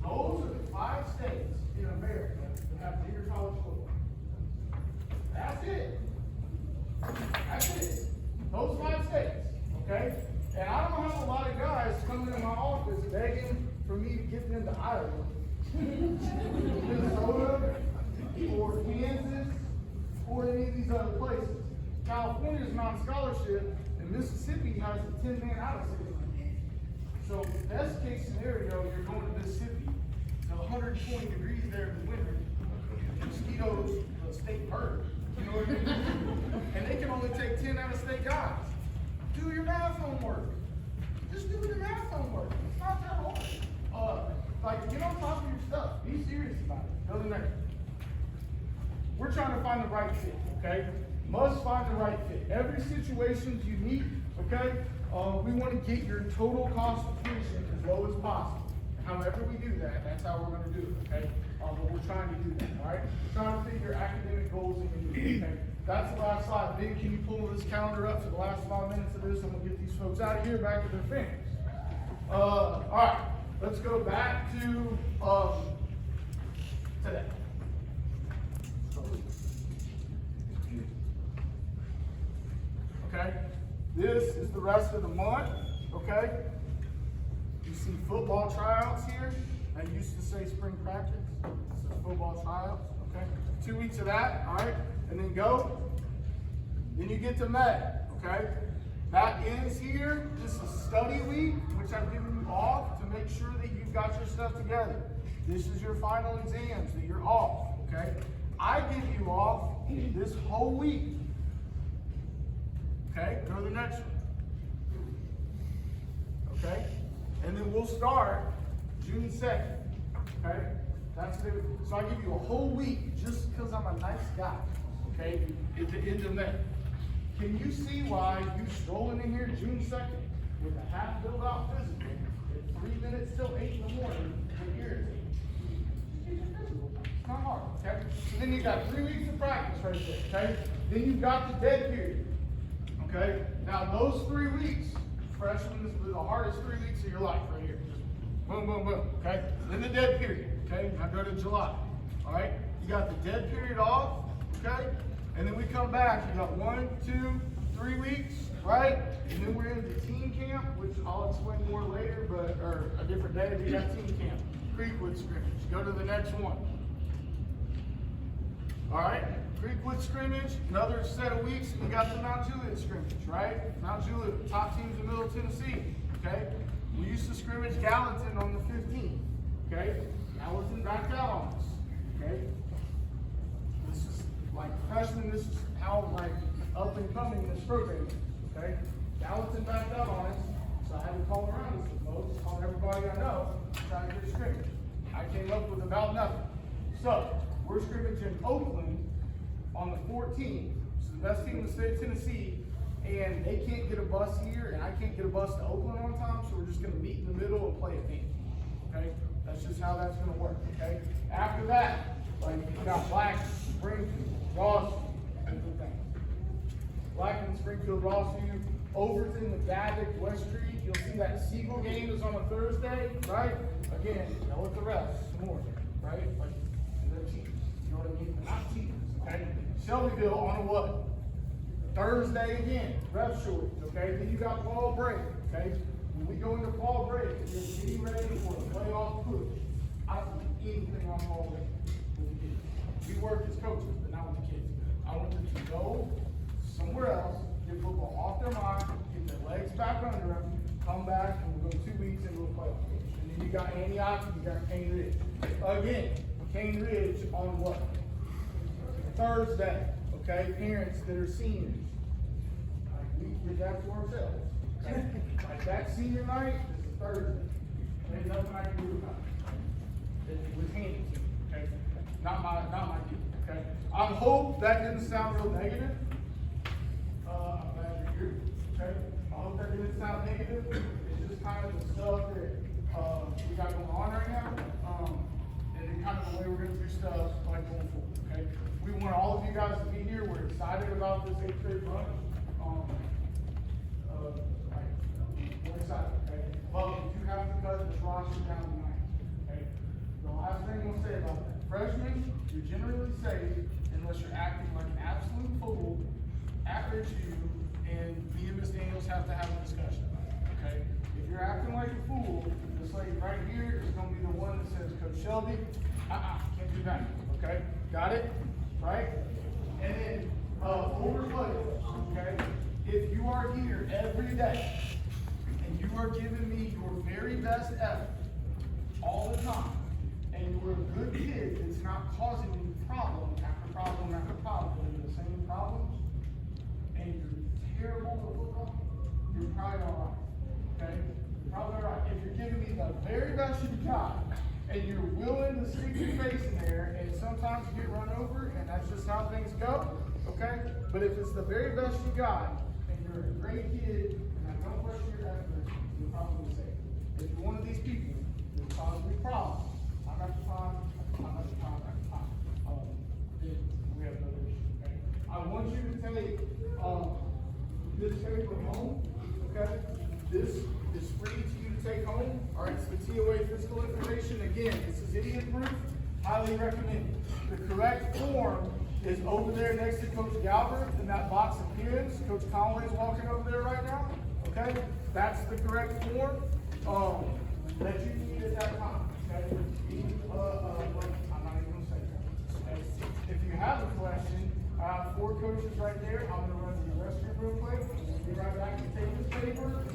Those are the 5 states in America that have junior college football. That's it. That's it. Those 5 states, okay? And I don't have a lot of guys coming in my office begging for me to get them to Iowa, Minnesota, or Kansas, or any of these other places. California is non-scholarship, and Mississippi has a 10-man out-of-state. So, best case scenario, you're going to Mississippi, to 120 degrees there in the winter, mosquitoes, the state bird, you know what I mean? And they can only take 10 out-of-state guys. Do your math homework. Just do your math homework. It's not that hard. Like, get on top of your stuff. Be serious about it. Go to the next one. We're trying to find the right fit, okay? Must find the right fit. Every situation's unique, okay? We want to get your total cost of tuition as low as possible. However we do that, that's how we're going to do it, okay? But we're trying to do that, all right? We're trying to fit your academic goals and your needs, okay? That's the last slide. Ben, can you pull this calendar up for the last 5 minutes of this, and we'll get these folks out of here, back to their families. All right, let's go back to today. Okay, this is the rest of the month, okay? You see football tryouts here. That used to say spring practice. This is football tryouts, okay? 2 weeks of that, all right? And then go. Then you get to May, okay? That ends here. This is study week, which I've given you off to make sure that you've got your stuff together. This is your final exams that you're off, okay? I give you off this whole week. Okay, go to the next one. Okay? And then we'll start June 2nd. Okay? That's the, so I give you a whole week just because I'm a nice guy. Okay? At the end of May. Can you see why you strolling in here June 2nd with a half filled out physical at 3 minutes till 8 in the morning would irritate you? It's not hard, okay? So then you got 3 weeks of practice right there, okay? Then you've got the dead period. Okay? Now those 3 weeks, freshman, is the hardest 3 weeks of your life right here. Just boom, boom, boom. Okay? Then the dead period. Okay? Now go to July. Alright? You got the dead period off, okay? And then we come back, you got 1, 2, 3 weeks, right? And then we're into team camp, which I'll explain more later, but or a different day, we got team camp. Creekwood scrimmage. Go to the next one. Alright? Creekwood scrimmage, another set of weeks, and you got the Mount Juliet scrimmage, right? Mount Juliet, top teams in Middle Tennessee, okay? We used to scrimmage Gallatin on the 15th, okay? Gallatin backed out on us, okay? This is like freshmen, this is how like up and coming this program is, okay? Gallatin backed out on us, so I had to call around with some folks, call everybody I know, trying to get a scrimmage. I came up with about nothing. So, we're scrimmaging Oakland on the 14th, it's the best team in the state of Tennessee, and they can't get a bus here, and I can't get a bus to Oakland on time, so we're just gonna meet in the middle and play a game, okay? That's just how that's gonna work, okay? After that, like, you got Blackman, Springfield, Rossview, different things. Blackman, Springfield, Rossview, Overton, the Daddick, West Street, you'll see that Siegel game is on a Thursday, right? Again, know what the rest, some more, right? Like, they're teams, you know what I mean? They're not teams. Okay? Shelbyville on a what? Thursday again, rep shortage, okay? Then you got fall break, okay? When we go into fall break, you're getting ready for a playoff push. I don't do anything on fall break with the kids. We work as coaches, but not with the kids. I want them to go somewhere else, get football off their mind, get their legs back under them, come back, and we'll go 2 weeks into a playoff push. And then you got Antioch, and you got Cane Ridge. Again, Cane Ridge on what? Thursday, okay? Parents that are seniors. Like, we did that to ourselves. Okay? Like that senior night is a Thursday. There's nothing I can do about it. It was handed to me, okay? Not my deal, okay? I hope that didn't sound real negative. I'm glad you're here, okay? I hope that didn't sound negative. It's just kind of the stuff that we got going on right now. And kind of the way we're going to do stuff like going forward, okay? We want all of you guys to be here. We're excited about this 8th grade run. We're excited, okay? But we do have to cut this roster down tonight, okay? The last thing I'm going to say about that. Freshmen, you're generally safe unless you're acting like an absolute fool at Ridgeview, and me and Ms. Daniels have to have a discussion about it, okay? If you're acting like a fool, this lady right here is going to be the one that says, Coach Shelby, can't do that, okay? Got it? Right? And then, overload, okay? If you are here every day, and you are giving me your very best effort all the time, and you're a good kid that's not causing me problem after problem after problem, and the same problems, and you're terrible at football, you're probably all right, okay? You're probably all right. If you're giving me the very best you got, and you're willing to stick your face in there, and sometimes you get run over, and that's just how things go, okay? But if it's the very best you got, and you're a great kid, and I don't question your effort, you're probably safe. If you're one of these people, you're causing me problems. I'm at the time, then we have another issue, okay? I want you to take this paper home, okay? This is free to you to take home. All right, it's the TOA physical information. Again, this is idiot proof. Highly recommended. The correct form is over there next to Coach Galbert in that box of pins. Coach Conway's walking over there right now. Okay, that's the correct form. that you need at that time, okay? I'm not even gonna say that. Okay? If you have a question, I have 4 coaches right there. I'm gonna run to the restroom real quick. We'll be right back to take this paper.